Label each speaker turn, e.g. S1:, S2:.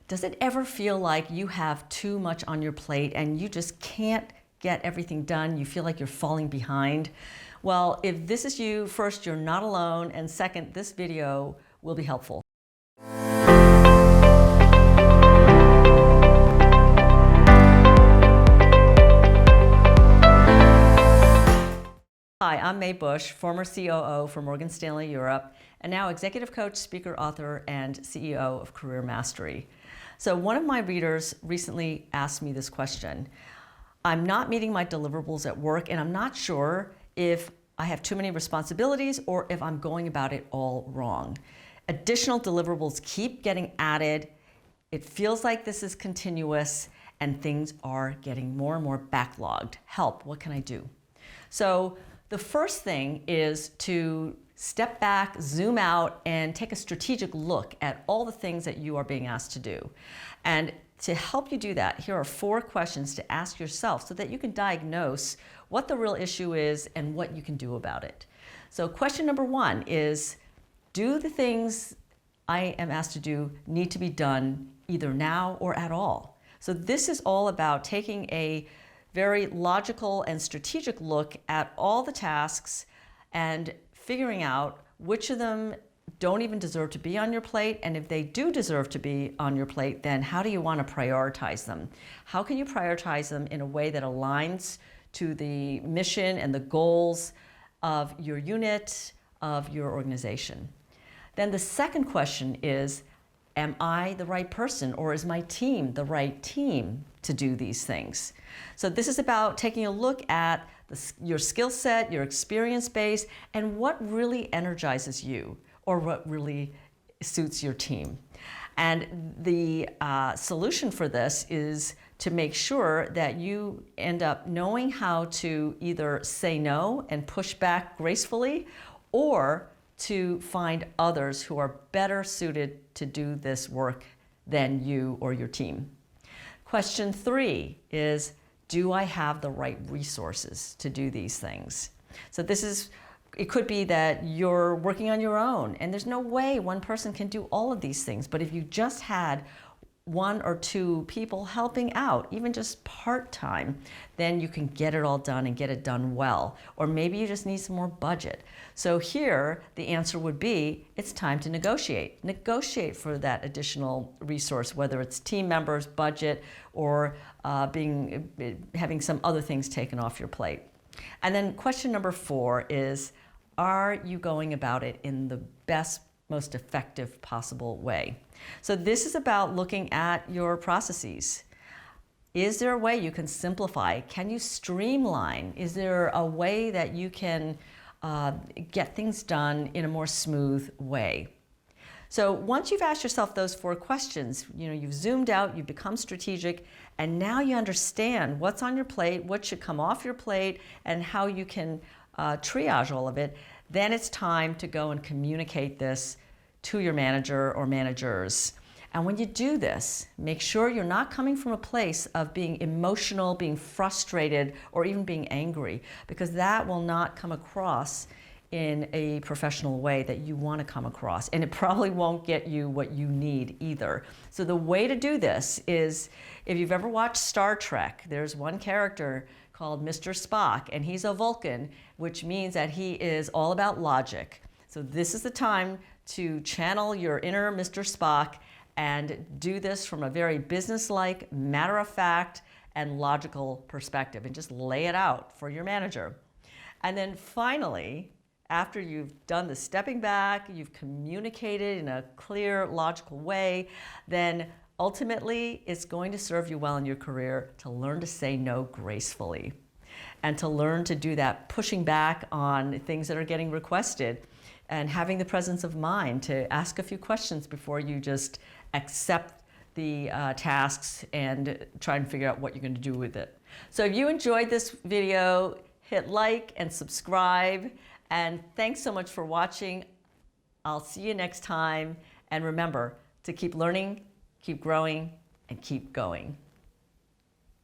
S1: Does it ever feel like you have too much on your plate and you just can't get everything done? You feel like you're falling behind? Well, if this is you, first, you're not alone, and second, this video will be helpful. Hi, I'm Mae Bush, former COO for Morgan Stanley Europe, and now executive coach, speaker, author, and CEO of Career Mastery. So one of my readers recently asked me this question. I'm not meeting my deliverables at work, and I'm not sure if I have too many responsibilities or if I'm going about it all wrong. Additional deliverables keep getting added. It feels like this is continuous, and things are getting more and more backlogged. Help, what can I do? So the first thing is to step back, zoom out, and take a strategic look at all the things that you are being asked to do. And to help you do that, here are 4 questions to ask yourself so that you can diagnose what the real issue is and what you can do about it. So question number 1 is, do the things I am asked to do need to be done either now or at all? So this is all about taking a very logical and strategic look at all the tasks and figuring out which of them don't even deserve to be on your plate, and if they do deserve to be on your plate, then how do you want to prioritize them? How can you prioritize them in a way that aligns to the mission and the goals of your unit, of your organization? Then the second question is, am I the right person, or is my team the right team to do these things? So this is about taking a look at your skill set, your experience base, and what really energizes you, or what really suits your team. And the solution for this is to make sure that you end up knowing how to either say no and push back gracefully, or to find others who are better suited to do this work than you or your team. Question 3 is, do I have the right resources to do these things? So it could be that you're working on your own and there's no way one person can do all of these things, but if you just had 1 or 2 people helping out, even just part-time, then you can get it all done and get it done well. Or maybe you just need some more budget. So here, the answer would be, it's time to negotiate. Negotiate for that additional resource, whether it's team members, budget, or having some other things taken off your plate. And then question number 4 is, are you going about it in the best, most effective possible way? So this is about looking at your processes. Is there a way you can simplify? Can you streamline? Is there a way that you can get things done in a more smooth way? So once you've asked yourself those 4 questions, you've zoomed out, you've become strategic, and now you understand what's on your plate, what should come off your plate, and how you can triage all of it, then it's time to go and communicate this to your manager or managers. And when you do this, make sure you're not coming from a place of being emotional, being frustrated, or even being angry, because that will not come across in a professional way that you want to come across. And it probably won't get you what you need either. So the way to do this is, if you've ever watched Star Trek, there's one character called Mr. Spock, and he's a Vulcan, which means that he is all about logic. So this is the time to channel your inner Mr. Spock and do this from a very business-like, matter-of-fact, and logical perspective, and just lay it out for your manager. And then finally, after you've done the stepping back, you've communicated in a clear, logical way, then ultimately it's going to serve you well in your career to learn to say no gracefully, and to learn to do that pushing back on things that are getting requested, and having the presence of mind to ask a few questions before you just accept the tasks and try and figure out what you're going to do with it. So if you enjoyed this video, hit like and subscribe, and thanks so much for watching. I'll see you next time, and remember to keep learning, keep growing, and keep going.